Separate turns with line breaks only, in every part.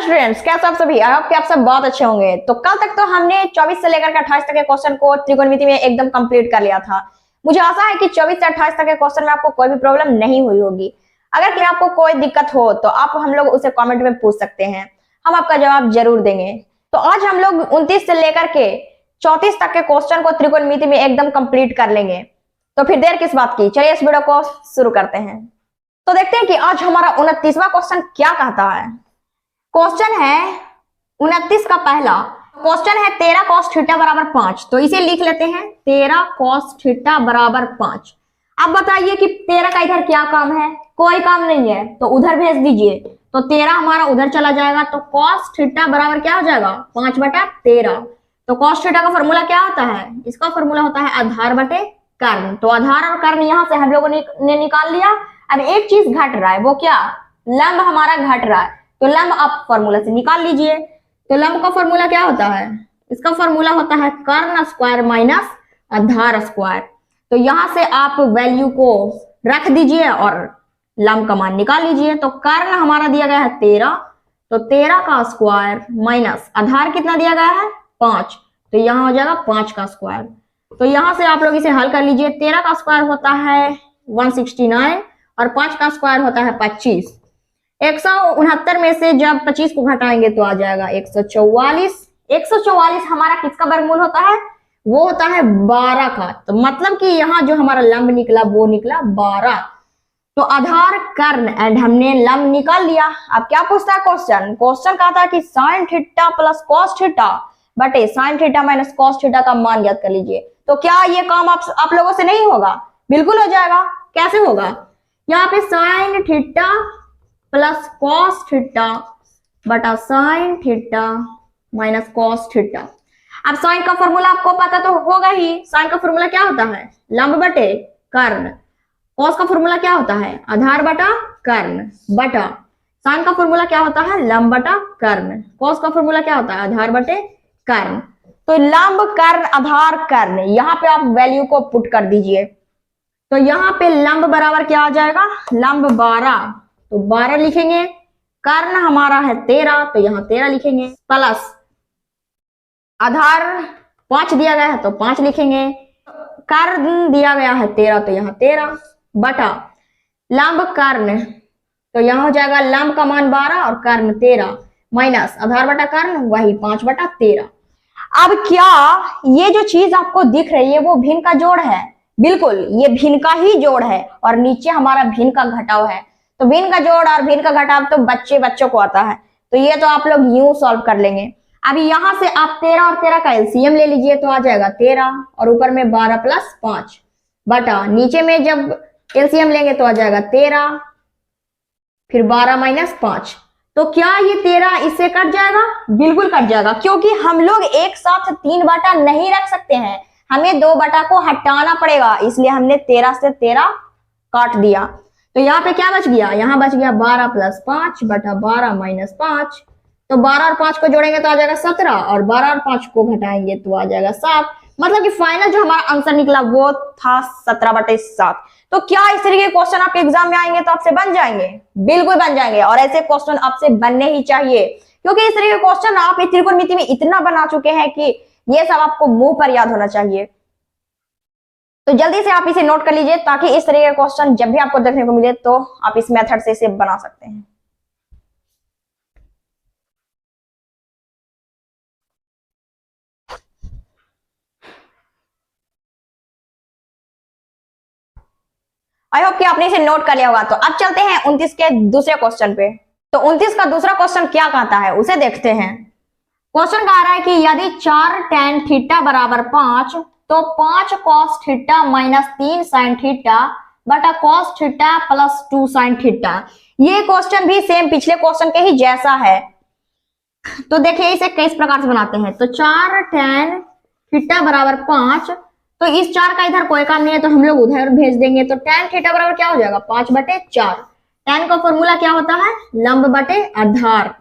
Students, कैसे आप सभी? आई होप कि आप सब बहुत अच्छे होंगे। तो कल तक तो हमने 24 से लेकर के 28 तक के क्वेश्चन को त्रिकोणमिति में एकदम कंप्लीट कर लिया था। मुझे आशा है कि 24 से 28 तक के क्वेश्चन में आपको कोई भी प्रॉब्लम नहीं हुई होगी। अगर कि आपको कोई दिक्कत हो तो आप हम लोग उसे कमेंट में पूछ सकते हैं, हम आपका जवाब जरूर देंगे। तो आज हम लोग 29 से लेकर के 34 तक के क्वेश्चन को त्रिकोणमिति में एकदम कंप्लीट कर लेंगे। तो फिर देर किस बात की, चलिए इस वीडियो को शुरू करते हैं। तो देखते हैं कि आज हमारा 29वां क्वेश्चन क्या कहता है। क्वेश्चन है 29 का पहला क्वेश्चन है 13 cos थीटा बराबर 5। तो इसे लिख लेते हैं 13 cos थीटा बराबर 5। अब बताइए कि 13 का इधर क्या काम है? कोई काम नहीं है, तो उधर भेज दीजिए। तो 13 हमारा उधर चला जाएगा, तो cos थीटा बराबर क्या हो जाएगा? 5/13। तो cos थीटा का फॉर्मूला क्या होता है? इसका फॉर्मूला होता है आधार बटे कर्ण। तो आधार और कर्ण यहां से हम लोगों ने निकाल लिया। अब एक चीज घट रहा है, वो क्या? लंब हमारा घट रहा है। तो लंब आप फॉर्मूला से निकाल लीजिए। तो लंब का फॉर्मूला क्या होता है? इसका फॉर्मूला होता है कर्ण स्क्वायर माइनस आधार स्क्वायर। तो यहां से आप वैल्यू को रख दीजिए और लंब का मान निकाल लीजिए। तो कर्ण हमारा दिया गया है 13, तो 13 का स्क्वायर माइनस आधार कितना दिया गया है? 5। तो यहाँ हो जाएगा 5 का स्क्वायर। तो यहां से आप लोग इसे हल कर लीजिए। 13 का स्क्वायर होता है 169 और 5 का स्क्वायर होता है 25। 169 में से जब 25 को घटाएंगे तो आ जाएगा 144। 144 हमारा किसका वर्गमूल होता है? वो होता है 12 का। तो मतलब कि यहाँ जो हमारा लंब निकला वो निकला 12। तो आधार कर्ण एंड हमने लंब निकाल लिया। अब क्या पूछता है क्वेश्चन? क्वेश्चन कहता है कि sine theta plus cos theta बटे sine theta minus cos theta का मान ज्ञात कर लीजिए। तो क्या ये काम आप लोगों से नहीं होगा? बिल्कुल हो जाएगा। कैसे होगा? यहाँ पे sine theta plus cos theta बटा sine theta minus cos theta. अब साइन का फॉर्मूला आपको पता तो होगा ही। साइन का फॉर्मूला क्या होता है? लंब बटे कर्ण। कॉस का फॉर्मूला क्या होता है? आधार बटा कर्ण बटा साइन का फॉर्मूला क्या होता है? लंब बटा कर्ण। कॉस का फॉर्मूला क्या होता है? आधार बटे कर्ण। तो लंब कर्ण आधार कर्ण, यहाँ पे आप वैल्यू को पुट कर दीजिए। तो यहाँ पे लंब बराबर क्या आ जाएगा? लंब 12, तो 12 लिखेंगे। कर्ण हमारा है 13, तो यहाँ 13 लिखेंगे। प्लस आधार 5 दिया गया है तो 5 लिखेंगे। कर्ण दिया गया है 13, तो यहाँ 13 बटा लंब कर्ण, तो यहाँ हो जाएगा लंब का मान 12 और कर्ण 13 माइनस आधार बटा कर्ण वही 5/13। अब क्या ये जो चीज आपको दिख रही है वो भिन्न का जोड़ है? बिल्कुल, ये भिन्न का ही जोड़ है और नीचे हमारा भिन्न का घटाव है। तो भिन्न का जोड़ और भिन्न का घटाव तो बच्चों को आता है, तो ये तो आप लोग यूं सॉल्व कर लेंगे। अभी यहां से आप 13 और 13 का एलसीएम ले लीजिए, तो आ जाएगा 13 और ऊपर में 12 प्लस 5 बटा नीचे में जब एलसीएम लेंगे तो आ जाएगा 13 फिर 12 माइनस 5। तो क्या ये 13 इससे कट जाएगा? बिल्कुल कट जाएगा, क्योंकि हम लोग एक साथ 3 बटा नहीं रख सकते हैं, हमें 2 बटा को हटाना पड़ेगा, इसलिए हमने 13 से 13 काट दिया। तो यहाँ पे क्या बच गया? यहाँ बच गया 12 प्लस 5 बटा 12 माइनस 5। तो 12 और 5 को जोड़ेंगे तो आ जाएगा 17 और 12 और 5 को घटाएंगे तो आ जाएगा 7। मतलब कि फाइनल जो हमारा आंसर निकला वो था 17/7। तो क्या इस तरीके के क्वेश्चन आपके एग्जाम में आएंगे तो आपसे बन जाएंगे? बिल्कुल बन जाएंगे, और ऐसे क्वेश्चन आपसे बनने ही चाहिए, क्योंकि इस तरीके के क्वेश्चन आप त्रिकोणमिति में इतना बना चुके हैं कि ये सब आपको मुंह पर याद होना चाहिए। तो जल्दी से आप इसे नोट कर लीजिए, ताकि इस तरीके का क्वेश्चन जब भी आपको देखने को मिले तो आप इस मेथड से इसे बना सकते हैं। आई होप कि आपने इसे नोट कर लिया होगा। तो अब चलते हैं 29 के दूसरे क्वेश्चन पे। तो 29 का दूसरा क्वेश्चन क्या कहता है उसे देखते हैं। क्वेश्चन कह रहा है कि यदि 4 tan थीटा बराबर 5 तो 5 cos theta minus 3 sin theta बटा cos theta plus 2 sin theta. ये क्वेश्चन भी सेम पिछले क्वेश्चन के ही जैसा है। तो देखिए इसे किस प्रकार से बनाते हैं। तो 4 tan थीटा बराबर 5, तो इस 4 का इधर कोई काम नहीं है तो हम लोग उधर भेज देंगे। तो tan थीटा बराबर क्या हो जाएगा? 5/4। tan का फॉर्मूला क्या होता है? लंब बटे आधार।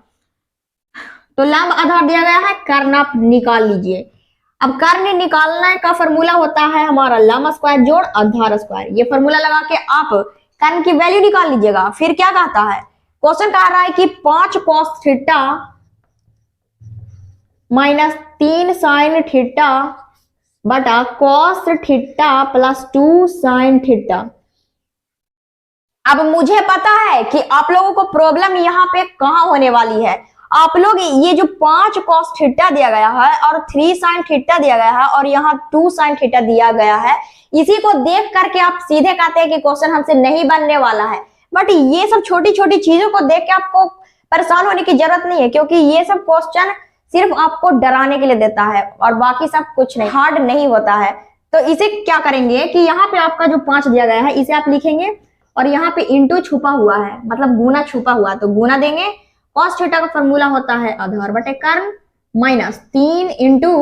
तो लंब आधार दिया गया है, कर्ण आप निकाल लीजिए। अब कर्ण निकालने का फॉर्मूला होता है हमारा लंब स्क्वायर जोड़ आधार स्क्वायर। ये फॉर्मूला लगा के आप कर्ण की वैल्यू निकाल लीजिएगा। फिर क्या कहता है? क्वेश्चन कह रहा है कि 5 cos theta minus 3 sin theta बटा cos theta plus 2 sin theta. अब मुझे पता है कि आप लोगों को प्रॉब्लम यहाँ पे कहाँ होने वाली है। आप लोग ये जो 5 cos थीटा दिया गया है और 3 sin थीटा दिया गया है और यहाँ 2 sin थीटा दिया गया है, इसी को देख करके आप सीधे कहते हैं कि क्वेश्चन हमसे नहीं बनने वाला है। बट ये सब छोटी छोटी चीजों को देख के आपको परेशान होने की जरूरत नहीं है, क्योंकि ये सब क्वेश्चन सिर्फ आपको डराने के लिए देता है और बाकी सब कुछ नहीं, हार्ड नहीं होता है। तो इसे क्या करेंगे कि यहाँ पे आपका जो 5 दिया गया है इसे आप लिखेंगे और यहाँ पे इंटू छुपा हुआ है, मतलब गुना छुपा हुआ, तो गुना देंगे। cos थीटा का फॉर्मूला होता है आधार बटे कर्ण माइनस 3 इंटू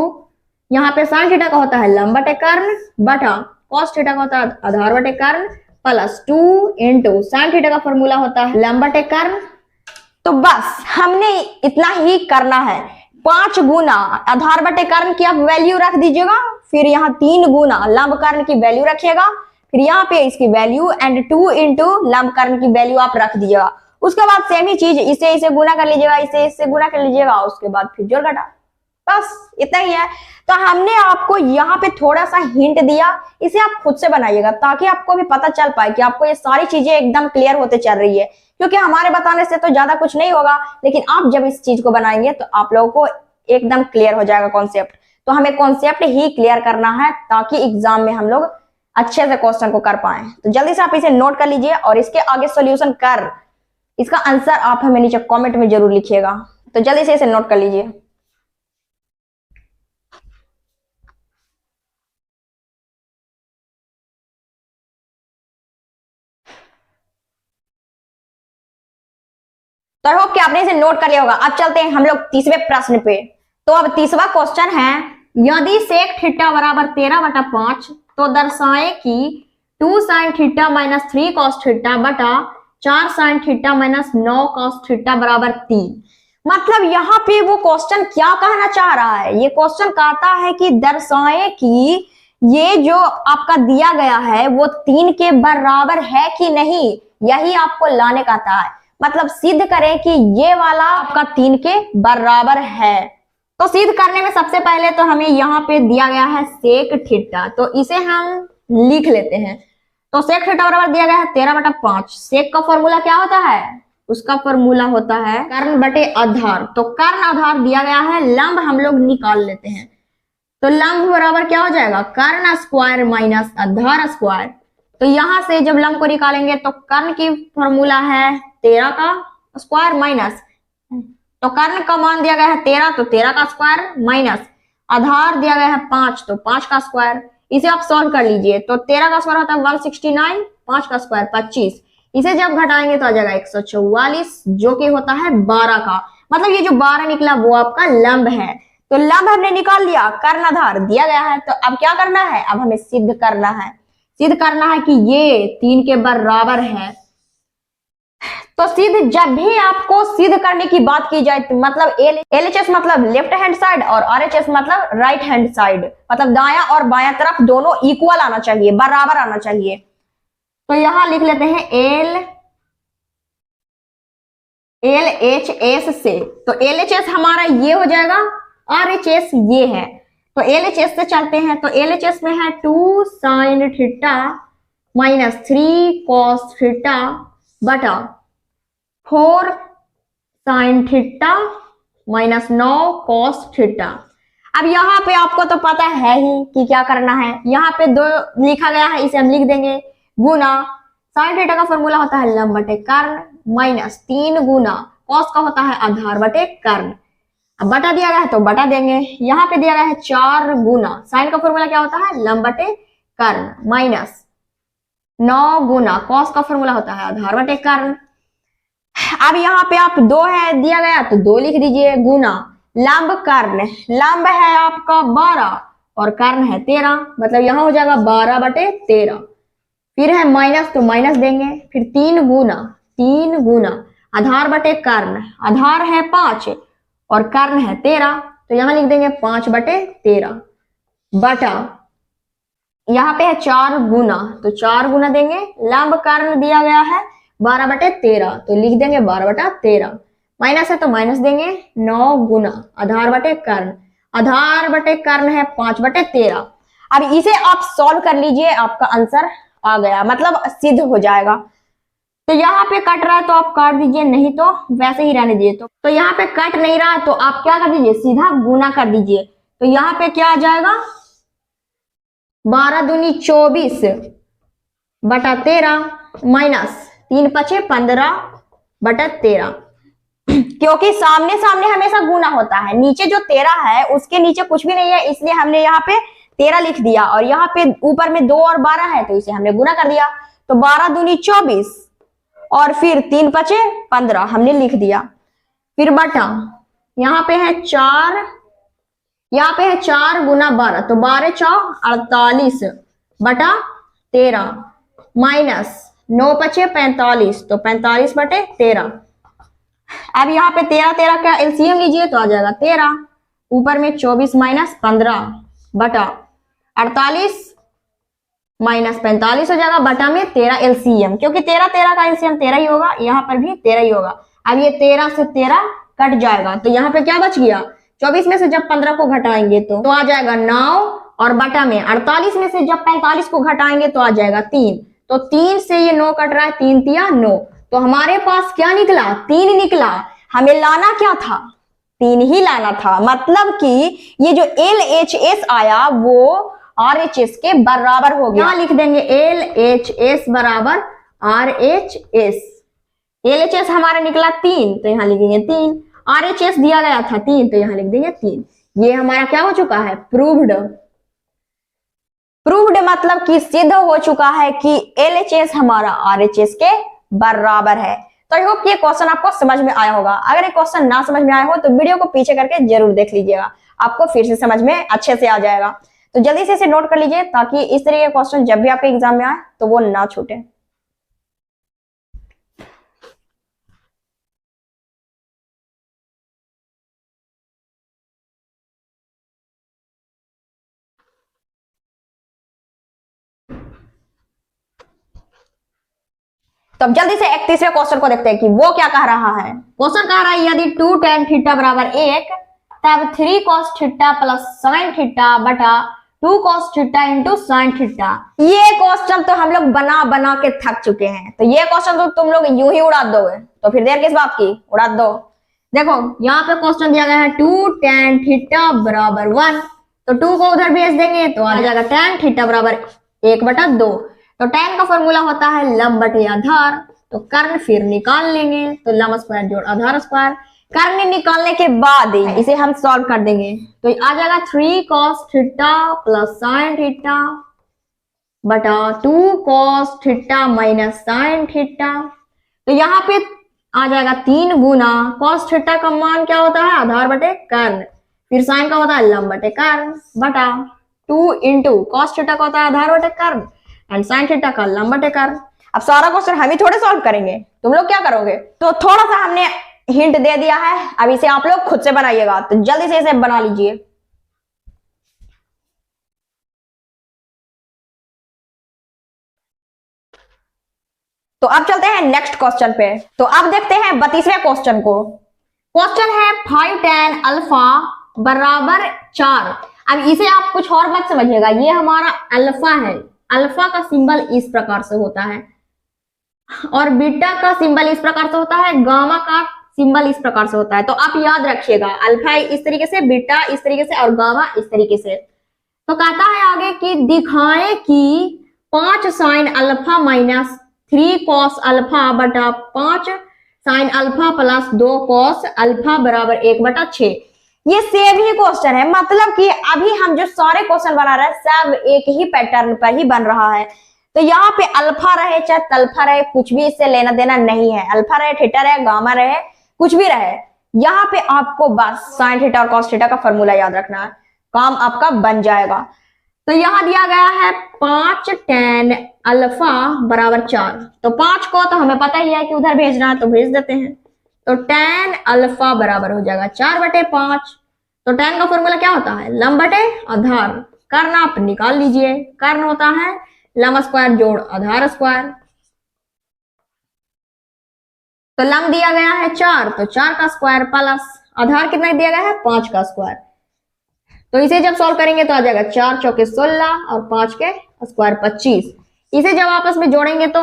यहाँ पे sin थीटा का होता है लंब बटे कर्ण बटा cos थीटा का होता है आधार बटे कर्ण प्लस 2 इंटू sin थीटा का फॉर्मूला होता है लंब बटे कर्ण। तो बस हमने इतना ही करना है। 5 गुना आधार बटे कर्ण की आप वैल्यू रख दीजिएगा, फिर यहाँ 3 गुना लंब कर्ण की वैल्यू रखिएगा, फिर यहाँ पे इसकी वैल्यू एंड 2 इंटू लंब कर्ण की वैल्यू आप रख दीजिएगा। उसके बाद सेम ही चीज इसे गुना कर लीजिएगा, इसे गुना कर लीजिएगा, उसके बाद फिर जोड़ घटा, बस इतना ही है। तो हमने आपको यहाँ पे थोड़ा सा हिंट दिया, इसे आप खुद से बनाइएगा ताकि आपको भी पता चल पाए कि आपको ये सारी चीजें एकदम क्लियर होते चल रही है, क्योंकि हमारे बताने से तो ज्यादा कुछ नहीं होगा, लेकिन आप जब इस चीज को बनाएंगे तो आप लोगों को एकदम क्लियर हो जाएगा कॉन्सेप्ट। तो हमें कॉन्सेप्ट ही क्लियर करना है ताकि एग्जाम में हम लोग अच्छे से क्वेश्चन को कर पाए। तो जल्दी से आप इसे नोट कर लीजिए और इसके आगे सॉल्यूशन कर इसका आंसर आप हमें नीचे कमेंट में जरूर लिखिएगा। तो जल्दी से इसे नोट कर लीजिए। तो आई होप कि आपने इसे नोट कर लिया होगा। अब चलते हैं हम लोग तीसरे प्रश्न पे। तो अब तीसरा क्वेश्चन है, यदि सेक थीटा बराबर 13/5 तो दर्शाए कि 2 sin theta minus 3 cos theta बटा 4 sin theta minus 9 cos theta बराबर 3। मतलब यहाँ पे वो क्वेश्चन क्या कहना चाह रहा है? ये क्वेश्चन कहता है कि दर्शाए कि ये जो आपका दिया गया है वो 3 के बराबर है कि नहीं, यही आपको लाने का था। मतलब सिद्ध करें कि ये वाला आपका 3 के बराबर है। तो सिद्ध करने में सबसे पहले तो हमें यहाँ पे दिया गया है सेक थीटा, तो इसे हम लिख लेते हैं। तो सेक थीटा बराबर दिया गया है 13/5। सेक का फॉर्मूला क्या होता है? उसका फॉर्मूला होता है कर्ण बटे आधार। तो कर्ण आधार दिया गया है, लंब हम लोग निकाल लेते हैं। तो लंब बराबर क्या हो जाएगा? कर्ण स्क्वायर माइनस आधार स्क्वायर। तो यहां से जब लंब को निकालेंगे तो कर्ण की फॉर्मूला है 13 का स्क्वायर माइनस, तो कर्ण का मान दिया गया है 13, तो 13 का स्क्वायर माइनस आधार दिया गया है 5, तो 5 का स्क्वायर। इसे आप सॉल्व कर लीजिए। तो 13 का स्क्वायर होता है 169, 5 का स्क्वायर 25। इसे जब घटाएंगे तो आ जाएगा 144, जो कि होता है 12 का। मतलब ये जो 12 निकला वो आपका लंब है। तो लंब हमने निकाल लिया, कर्ण आधार दिया गया है। तो अब क्या करना है? अब हमें सिद्ध करना है। सिद्ध करना है कि ये 3 के बराबर है। तो सिद्ध जब भी आपको सिद्ध करने की बात की जाए तो मतलब LHS मतलब लेफ्ट हैंड साइड और RHS मतलब राइट हैंड साइड, मतलब दायां और बायां तरफ दोनों इक्वल आना चाहिए, बराबर आना चाहिए। तो यहां लिख लेते हैं LHS से। तो LHS हमारा ये हो जाएगा, RHS ये है। तो LHS से चलते हैं। तो LHS में है 2 sin theta minus 3 cos theta बटा 4 sin theta minus 9 cos theta. अब यहाँ पे आपको तो पता है ही कि क्या करना है। यहाँ पे 2 लिखा गया है, इसे हम लिख देंगे गुना sin थीटा का फॉर्मूला होता है लंब बटे कर्ण माइनस 3 गुना cos का होता है आधार बटे कर्ण। अब बटा दिया गया है तो बटा देंगे। यहाँ पे दिया गया है 4 गुना sin का फॉर्मूला क्या होता है लंब बटे कर्ण माइनस 9 गुना cos का फॉर्मूला होता है आधार बटे कर्ण। अब यहाँ पे आप 2 है दिया गया तो 2 लिख दीजिए गुना लंब कर्ण। लंब है आपका 12 और कर्ण है 13, मतलब यहाँ हो जाएगा 12 बटे 13। फिर है माइनस तो माइनस देंगे, फिर 3 गुना आधार बटे कर्ण। आधार है 5 और कर्ण है 13, तो यहाँ लिख देंगे 5 बटे 13 बटा यहाँ पे है 4 गुना, तो 4 गुना देंगे। लंब कर्ण दिया गया है 12/13, तो लिख देंगे 12/13। माइनस है तो माइनस देंगे, 9 गुना आधार बटे कर्ण, आधार बटे कर्ण है 5/13। अब इसे आप सॉल्व कर लीजिए, आपका आंसर आ गया, मतलब सिद्ध हो जाएगा। तो यहाँ पे कट रहा है तो आप काट दीजिए, नहीं तो वैसे ही रहने दीजिए। तो यहाँ पे कट नहीं रहा है तो आप क्या कर दीजिए, सीधा गुना कर दीजिए। तो यहाँ पे क्या आ जाएगा, 12 दूनी 24/13 माइनस 3×5 15/13। क्योंकि सामने सामने हमेशा गुना होता है, नीचे जो 13 है उसके नीचे कुछ भी नहीं है, इसलिए हमने यहाँ पे 13 लिख दिया, और यहाँ पे ऊपर में 2 और 12 है तो इसे हमने गुना कर दिया। तो 12 दूनी 24 और फिर 3×5 15 हमने लिख दिया। फिर बटा यहाँ पे है 4, यहाँ पे है 4 गुना 12, तो 12×4 48/13 माइनस 9×5 45, तो 45/13। अब यहाँ पे 13 का एलसीएम लीजिए तो आ जाएगा 13, ऊपर में 24 माइनस 15/48 माइनस 45 हो जाएगा, बटा में 13 एलसीएम, क्योंकि 13 का एलसीएम 13 ही होगा, यहाँ पर भी 13 ही होगा। अब ये 13 से 13 कट जाएगा, तो यहाँ पे क्या बच गया, 24 में से जब 15 को घटाएंगे तो आ जाएगा 9, और बटा में 48 में से जब 45 को घटाएंगे तो आ जाएगा 3। तो 3 से ये 9 कट रहा है, 3 तिया 9, तो हमारे पास क्या निकला, 3 निकला। हमें लाना क्या था, 3 ही लाना था, मतलब कि ये जो LHS आया वो RHS के बराबर हो गया। यहाँ लिख देंगे LHS बराबर RHS। LHS हमारा निकला 3, तो यहाँ लिखेंगे 3, RHS दिया गया था 3, तो यहाँ लिख देंगे 3। ये हमारा क्या हो चुका है, प्रूव्ड। प्रूव्ड मतलब कि सिद्ध हो चुका है कि LHS हमारा RHS के बराबर है। तो आई होप ये क्वेश्चन आपको समझ में आया होगा। अगर ये क्वेश्चन ना समझ में आया हो तो वीडियो को पीछे करके जरूर देख लीजिएगा, आपको फिर से समझ में अच्छे से आ जाएगा। तो जल्दी से इसे नोट कर लीजिए ताकि इस तरह के क्वेश्चन जब भी आपके एग्जाम में आए तो वो ना छूटे। तो अब जल्दी से 31वें क्वेश्चन को देखते हैं कि वो क्या कह रहा है। क्वेश्चन कह रहा है यदि 2 tan थीटा बराबर 1 तब 3 cos theta plus sin theta बटा 2 cos theta into sin theta. ये क्वेश्चन तो हम लोग बना बना के थक चुके हैं, तो ये क्वेश्चन तो तुम लोग यूं ही उड़ा दोगे, तो फिर देर किस बात की, उड़ा दो। देखो यहाँ पे क्वेश्चन दिया गया है 2 tan थीटा बराबर 1, तो 2 को उधर भेज देंगे तो आ जाएगा tan थीटा बराबर 1/2। तो tan का फॉर्मूला होता है लंब बटे आधार, तो कर्ण फिर निकाल लेंगे, तो लंब स्क्वायर जोड़ आधार स्क्वायर। कर्ण निकालने के बाद इसे हम सॉल्व कर देंगे, तो आ जाएगा 3 cos theta plus sin theta बटा 2 cos theta minus sin theta. तो यहाँ पे आ जाएगा 3 गुना cos थीटा का मान क्या होता है, आधार बटे कर्ण, फिर sin का होता है लंब बटे कर्ण बटा 2 इंटू cos थीटा का होता है आधार बटे कर्ण एंड sin थीटा का लंब बटे कर्ण। अब सारा क्वेश्चन हम ही थोड़े सॉल्व करेंगे, तुम लोग क्या करोगे। तो थोड़ा सा हमने हिंट दे दिया है, अब इसे आप लोग खुद से बनाइएगा, तो जल्दी से इसे बना लीजिए। तो अब चलते हैं नेक्स्ट क्वेश्चन पे। तो अब देखते हैं 32वें क्वेश्चन को। क्वेश्चन है 5 tan अल्फा बराबर 4। अब इसे आप कुछ और मत समझिएगा, ये हमारा अल्फा है, अल्फा का सिंबल इस प्रकार से होता है और बीटा का सिंबल इस प्रकार से होता है, गामा का सिंबल इस प्रकार से होता है। तो आप याद रखिएगा, अल्फा इस तरीके से, बीटा इस तरीके से और गामा इस तरीके से। तो कहता है आगे कि दिखाएं कि 5 sin alpha minus 3 cos alpha बटा 5 sin alpha plus 2 cos alpha बराबर 1/6। ये सेम ही क्वेश्चन है, मतलब कि अभी हम जो सारे क्वेश्चन बना रहे हैं सब एक ही पैटर्न पर ही बन रहा है। तो यहाँ पे अल्फा रहे चाहे तल्फा रहे, कुछ भी इससे लेना देना नहीं है, अल्फा रहे थीटा रहे गामा रहे कुछ भी रहे, यहाँ पे आपको बस sin थीटा और cos थीटा का फॉर्मूला याद रखना है, काम आपका बन जाएगा। तो यहाँ दिया गया है 5 tan अल्फा बराबर 4, तो 5 को तो हमें पता ही है कि उधर भेजना है तो भेज देते हैं। तो tan अल्फा बराबर हो जाएगा 4/5। तो tan का फॉर्मूला क्या होता है, लंब बटे आधार, कर्ण आप निकाल लीजिए, कर्ण होता है लंब स्क्वायर जोड़ आधार स्क्वायर। तो लंब दिया गया है 4, तो 4 का स्क्वायर प्लस आधार कितना दिया गया है 5 का स्क्वायर। तो इसे जब सॉल्व करेंगे तो आ जाएगा 4 चौके 16 और 5 के स्क्वायर 25। इसे जब आपस में जोड़ेंगे तो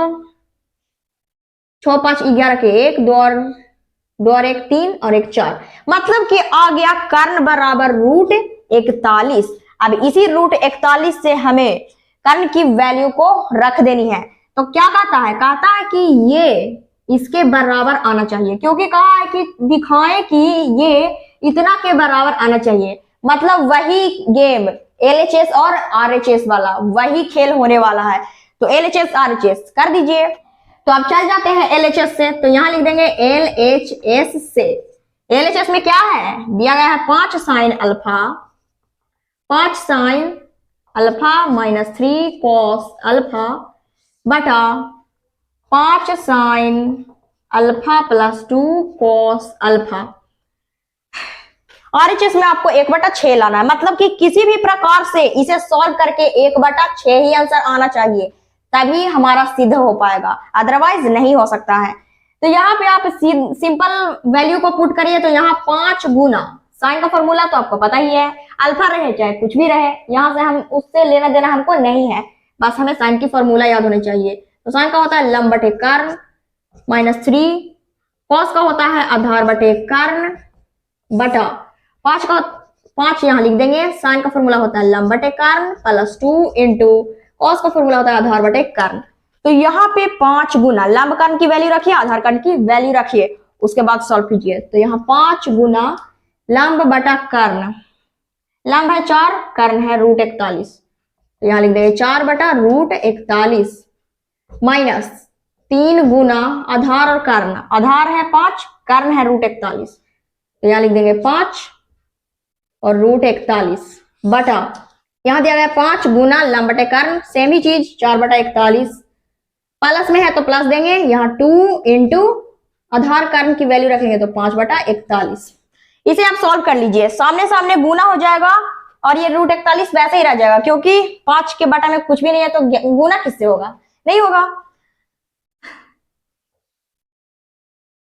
6 5 11 के 1, 2 और 1 3 और 1 4, मतलब कि आ गया कर्ण बराबर रूट 41। अब इसी रूट 41 से हमें कर्ण की वैल्यू को रख देनी है। तो क्या कहता है कि ये इसके बराबर आना चाहिए, क्योंकि कहा है कि दिखाएं कि ये इतना के बराबर आना चाहिए। मतलब वही गेम LHS और RHS वाला वही खेल होने वाला है। तो LHS RHS कर दीजिए। तो अब चल जाते हैं LHS से, तो यहां लिख देंगे LHS से। LHS में क्या है दिया गया है 5 sine alpha minus 3 cos alpha बटा 5 sine alpha plus 2 cos alpha. RHS में आपको 1/6 लाना है, मतलब कि किसी भी प्रकार से इसे सॉल्व करके 1/6 ही आंसर आना चाहिए, तभी हमारा सिद्ध हो पाएगा, अदरवाइज नहीं हो सकता है। तो यहाँ पे आप सिंपल वैल्यू को पुट करिए, तो यहाँ 5 गुना साइन का फॉर्मूला तो आपको पता ही है, अल्फा रहे चाहे कुछ भी रहे, यहाँ से हम उससे लेना देना हमको नहीं है, बस हमें साइन की फॉर्मूला याद होनी चाहिए। तो साइन का होता है लंब बटे कर्ण माइनस 3, कॉस का होता है आधार बटे कर्ण बटा 5 यहाँ लिख देंगे। साइन का फॉर्मूला होता है लंब बटे कर्ण प्लस 2 इंटू कॉस का फॉर्मूला होता है आधार बटे कर्ण। तो यहाँ पे 5 गुना लंब कर्ण की वैल्यू रखिए, आधार कर्ण की वैल्यू रखिए, उसके बाद सॉल्व कीजिए। तो यहाँ 5 गुना लंब बटा कर्ण, लंब है 4, कर्ण है रूट 41, तो यहाँ लिख देंगे 4 बटा रूट 41 माइनस 3 गुना आधार और कर्ण, आधार है 5, कर्ण है रूट 41, तो यहाँ लिख देंगे 5 और रूट 41 बटा यहां दिया गया 5 गुना लंब बटे कर्ण, सेम ही चीज 4/41, प्लस में है तो प्लस देंगे, यहाँ 2 इंटू आधार कर्ण की वैल्यू रखेंगे तो 5/41। इसे आप सॉल्व कर लीजिए, सामने सामने गुना हो जाएगा और ये रूट 41 वैसे ही रह जाएगा, क्योंकि 5 के बटा में कुछ भी नहीं है, तो गुना किससे होगा, नहीं होगा।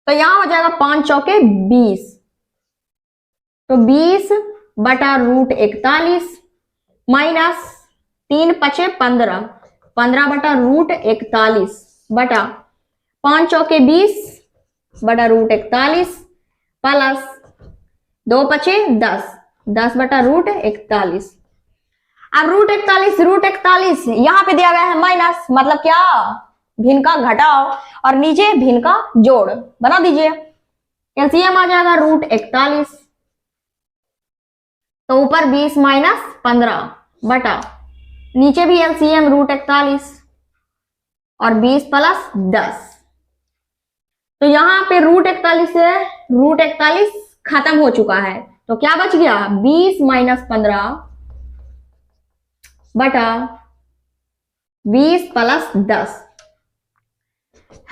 तो यहां हो जाएगा 5 चौके 20, तो 20 बटा रूट 41 माइनस 3 5 15, 15 बटा रूट 41 बटा 5 चौके 20 बटा रूट 41 प्लस 2 5 10, 10 बटा रूट 41। अब रूट 41 यहाँ पे दिया गया है माइनस, मतलब क्या भिन्न का घटाव और नीचे भिन्न का जोड़ बना दीजिए। एलसीएम आ जाएगा रूट 41, तो ऊपर 20 माइनस 15 बटा नीचे भी एलसीएम रूट 41 और 20 प्लस 10। तो यहां पे रूट 41 से रूट 41 खत्म हो चुका है, तो क्या बच गया 20 माइनस 15 बटा 20 प्लस 10।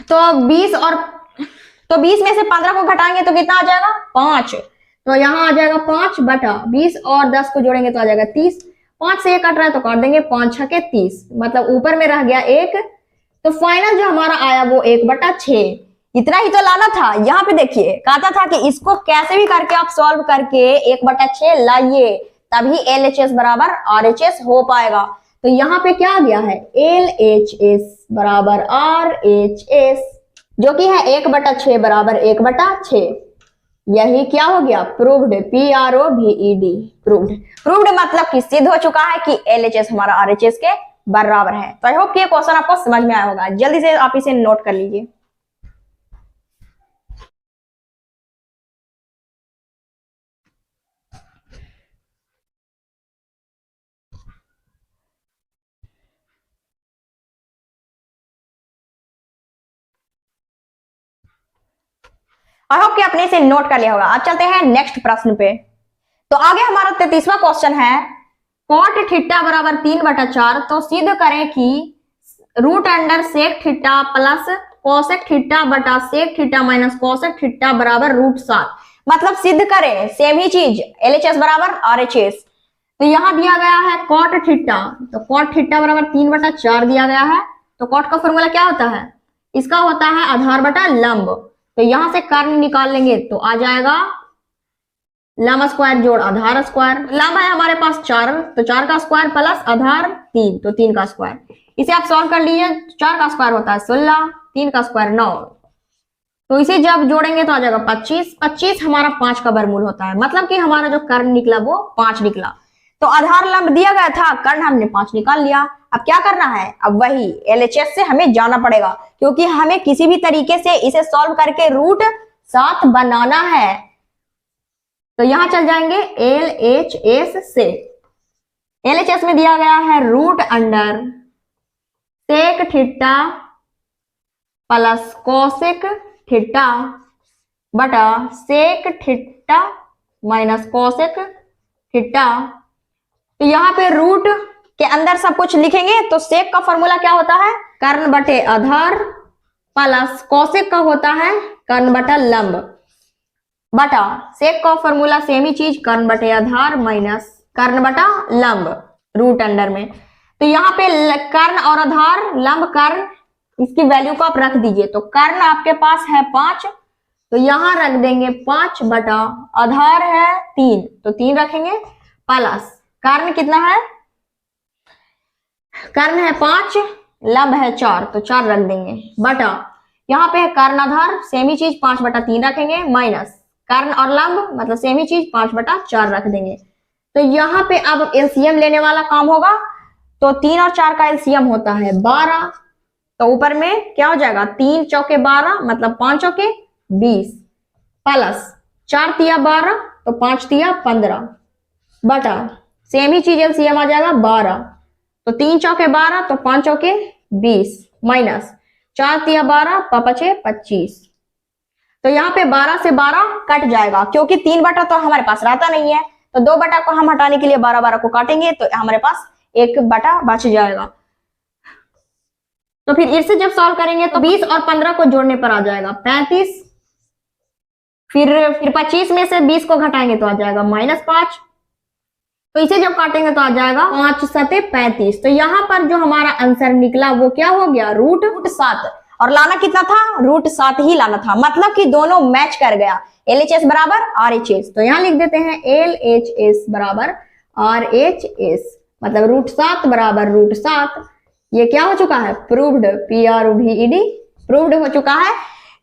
तो 20 में से 15 को घटाएंगे तो कितना आ जाएगा 5, तो यहां आ जाएगा 5 बटा 20 और 10 को जोड़ेंगे तो आ जाएगा 30। 5 से 1 कट रहा है तो काट देंगे, 5 6 के 30, मतलब ऊपर में रह गया 1, तो फाइनल जो हमारा आया वो 1/6। इतना ही तो लाना था। यहाँ पे देखिए कहता था कि इसको कैसे भी करके आप सॉल्व करके 1/6 लाइए, तभी LHS बराबर RHS हो पाएगा। तो यहाँ पे क्या आ गया है LHS बराबर RHS, जो कि है 1/6 बराबर 1/6। यही क्या हो गया प्रूव्ड, PROVED प्रूव्ड मतलब कि सिद्ध हो चुका है कि LHS हमारा RHS के बराबर है। तो आई होप कि ये क्वेश्चन आपको समझ में आया होगा, जल्दी से आप इसे नोट कर लीजिए। आई होप कि आपने इसे नोट कर लिया होगा। अब चलते हैं नेक्स्ट प्रश्न पे। तो आगे हमारा 33वां क्वेश्चन है, कॉट थीटा बराबर 3/4, तो सिद्ध करें कि root under sec theta plus cosec theta बटा sec theta minus cosec theta बराबर √7। मतलब सिद्ध करें, सेम ही चीज LHS बराबर RHS। तो यहां दिया गया है कॉट थीटा, तो कॉट थीटा बराबर 3/4 दिया गया है। तो कॉट का फॉर्मूला क्या होता है, इसका होता है आधार बटा लंब, तो यहां से कर्ण निकाल लेंगे तो आ जाएगा लंब स्क्वायर जोड़ आधार स्क्वायर। लंब है हमारे पास 4, तो 4 का स्क्वायर प्लस आधार 3, तो 3 का स्क्वायर। इसे आप सॉल्व कर लीजिए। 4 का स्क्वायर होता है 16, 3 का स्क्वायर 9, तो इसे जब जोड़ेंगे तो आ जाएगा 25। 25 हमारा 5 का वर्गमूल होता है, मतलब कि हमारा जो कर्ण निकला वो 5 निकला। तो आधार लंब दिया गया था, कर्ण हमने 5 निकाल लिया। अब क्या करना है, अब वही LHS से हमें जाना पड़ेगा, क्योंकि हमें किसी भी तरीके से इसे सॉल्व करके रूट 7 बनाना है। तो यहां चल जाएंगे LHS से। LHS में दिया गया है root under sec theta plus cosec theta बटा sec theta minus cosec theta. तो यहाँ पे रूट के अंदर सब कुछ लिखेंगे। तो सेक का फॉर्मूला क्या होता है, कर्ण बटे आधार प्लस कोसेक का होता है कर्ण बटा लंब बटा सेक का फॉर्मूला सेम ही चीज, कर्ण बटे आधार माइनस कर्ण बटा लंब रूट अंडर में। तो यहाँ पे कर्ण और आधार लंब कर्ण, इसकी वैल्यू को आप रख दीजिए। तो कर्ण आपके पास है 5, तो यहां रख देंगे 5 बटा आधार है 3, तो 3 रखेंगे प्लस कर्ण कितना है, कर्ण है 5, लंब है 4, तो 4 रख देंगे बटा यहाँ पे है कर्ण आधार सेम ही चीज 5 बटा 3 रखेंगे माइनस कर्ण और लंब मतलब सेम ही चीज 5 बटा 4 रख देंगे। तो यहाँ पे अब एलसीएम लेने वाला काम होगा। तो 3 और 4 का एलसीएम होता है 12, तो ऊपर में क्या हो जाएगा 3 चौके 12 मतलब 5 चौके 20 प्लस 4 तिया 12 तो 5 तिया 15 बटा सेम ही चीज एलसीएम आ जाएगा 12, तो 3 चौके 12 तो 5 चौके 20 माइनस 4 तिया 12 पचे 25। तो यहाँ पे 12 से 12 कट जाएगा, क्योंकि 3 बटा तो हमारे पास रहता नहीं है। तो 2 बटा को हम हटाने के लिए 12 12 को काटेंगे, तो हमारे पास 1 बटा बच जाएगा। तो फिर इससे जब सॉल्व करेंगे तो 20 और 15 को जोड़ने पर आ जाएगा 35, फिर 25 में से 20 को घटाएंगे तो आ जाएगा -5, तो इसे जब काटेंगे तो आ जाएगा 5 सते 35। तो यहाँ पर जो हमारा आंसर निकला वो क्या हो गया, रूट 7। और लाना कितना था, रूट 7 ही लाना था, मतलब कि दोनों मैच कर गया। LHS बराबर RHS, तो यहाँ लिख देते हैं LHS बराबर RHS, मतलब रूट 7 बराबर रूट 7। ये क्या हो चुका है, प्रूव्ड, PROVED प्रूव्ड हो चुका है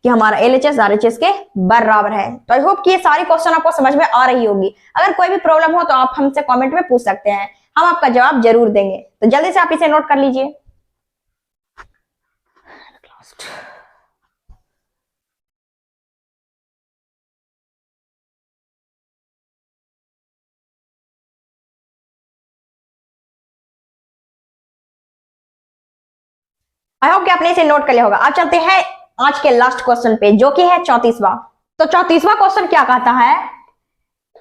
कि हमारा LHS RHS के बराबर है। तो आई होप कि ये सारी क्वेश्चन आपको समझ में आ रही होगी। अगर कोई भी प्रॉब्लम हो तो आप हमसे कमेंट में पूछ सकते हैं, हम आपका जवाब जरूर देंगे। तो जल्दी से आप इसे नोट कर लीजिए। आई होप कि आपने इसे नोट कर लिया होगा। अब चलते हैं आज के लास्ट क्वेश्चन पे, जो कि है 34वां। तो 34वां क्वेश्चन क्या कहता है,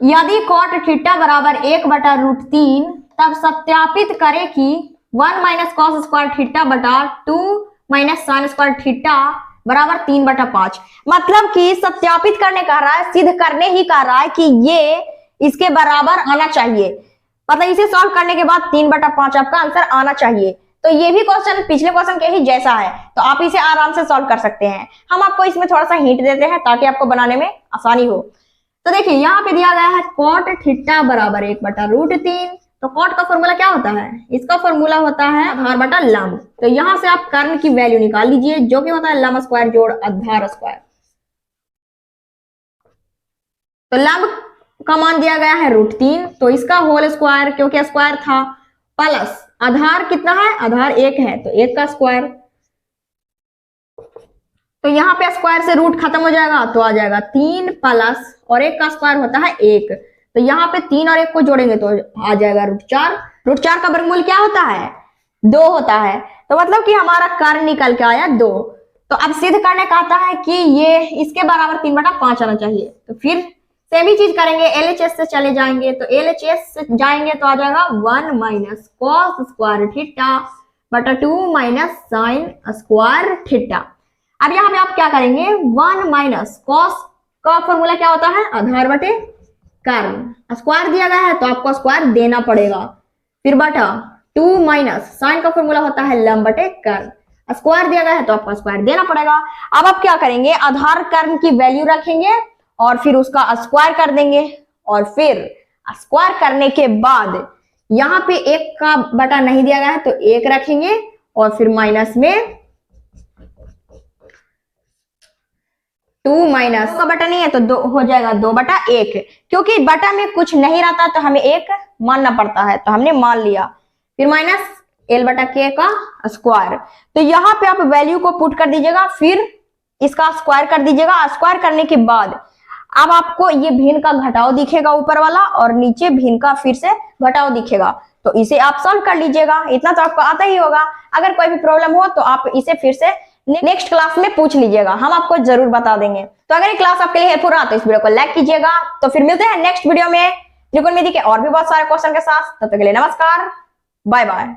यदि cot थीटा बराबर 1 बटा रूट 3, तब सत्यापित करें कि 1 माइनस कॉस स्क्वायर थीटा बटा 2 माइनस साइन स्क्वायर थीटा बराबर 3 बटा 5। मतलब कि सत्यापित करने कह रहा है, सिद्ध करने ही कह रहा है कि ये इसके बराबर आना चाहिए। मतलब इसे सॉल्व करने के बाद 3 बटा 5 आपका आंसर आना चाहिए। तो ये भी क्वेश्चन पिछले क्वेश्चन के ही जैसा है, तो आप इसे आराम से सॉल्व कर सकते हैं। हम आपको इसमें थोड़ा सा हिंट देते हैं ताकि आपको बनाने में आसानी हो। तो देखिए यहाँ पे दिया गया है cot थीटा बराबर 1 बटा रूट 3। तो cot का फॉर्मूला क्या होता है, इसका फॉर्मूला होता है आधार बटा लंब। तो यहाँ से आप कर्ण की वैल्यू निकाल लीजिए, जो कि होता है लंब स्क्वायर जोड़ आधार स्क्वायर। तो लंब का मान दिया गया है रूट 3, तो इसका होल स्क्वायर, क्योंकि स्क्वायर था, प्लस आधार कितना है, आधार 1 है, तो 1 का स्क्वायर। तो यहाँ पे स्क्वायर से रूट खत्म हो जाएगा, तो आ जाएगा 3 प्लस और 1 का स्क्वायर होता है 1। तो यहाँ पे 3 और 1 को जोड़ेंगे तो आ जाएगा रूट 4। रूट 4 का वर्गमूल क्या होता है, 2 होता है। तो मतलब कि हमारा कर्ण निकल के आया 2। तो अब सिद्ध करने कहता है कि ये इसके बराबर 3 बटा 5 आना चाहिए। तो फिर सेम ही चीज करेंगे, LHS से चले जाएंगे। तो LHS से जाएंगे तो आ जाएगा 1 माइनस कॉस स्क्वायर थीटा बटा 2 माइनस साइन स्क्वायर थीटा। अब यहाँ पे आप क्या करेंगे, 1 माइनस कॉस का फॉर्मूला क्या होता है, आधार बटे कर्ण। स्क्वायर दिया गया है तो आपको स्क्वायर देना पड़ेगा, फिर बटा 2 माइनस साइन का फॉर्मूला होता है लंब बटे कर्ण। स्क्वायर दिया गया है तो आपको स्क्वायर देना पड़ेगा। अब आप क्या करेंगे, आधार कर्म की वैल्यू रखेंगे और फिर उसका स्क्वायर कर देंगे, और फिर स्क्वायर करने के बाद यहाँ पे 1 का बटा नहीं दिया गया है तो 1 रखेंगे, और फिर माइनस में 2 माइनस का बटा नहीं है तो 2 हो जाएगा 2/1, क्योंकि बटा में कुछ नहीं रहता तो हमें 1 मानना पड़ता है तो हमने मान लिया। फिर माइनस L/K का स्क्वायर, तो यहाँ पे आप वैल्यू को पुट कर दीजिएगा, फिर इसका स्क्वायर कर दीजिएगा। स्क्वायर करने के बाद अब आपको ये भिन्न का घटाव दिखेगा ऊपर वाला, और नीचे भिन्न का फिर से घटाव दिखेगा, तो इसे आप सॉल्व कर लीजिएगा। इतना तो आपको आता ही होगा। अगर कोई भी प्रॉब्लम हो तो आप इसे फिर से नेक्स्ट क्लास में पूछ लीजिएगा, हम आपको जरूर बता देंगे। तो अगर ये क्लास आपके लिए हेल्पफुल रहा तो इस वीडियो को लाइक कीजिएगा। तो फिर मिलते हैं नेक्स्ट वीडियो में त्रिकोणमिति के और भी बहुत सारे क्वेश्चन के साथ। तब तक के लिए नमस्कार, बाय बाय।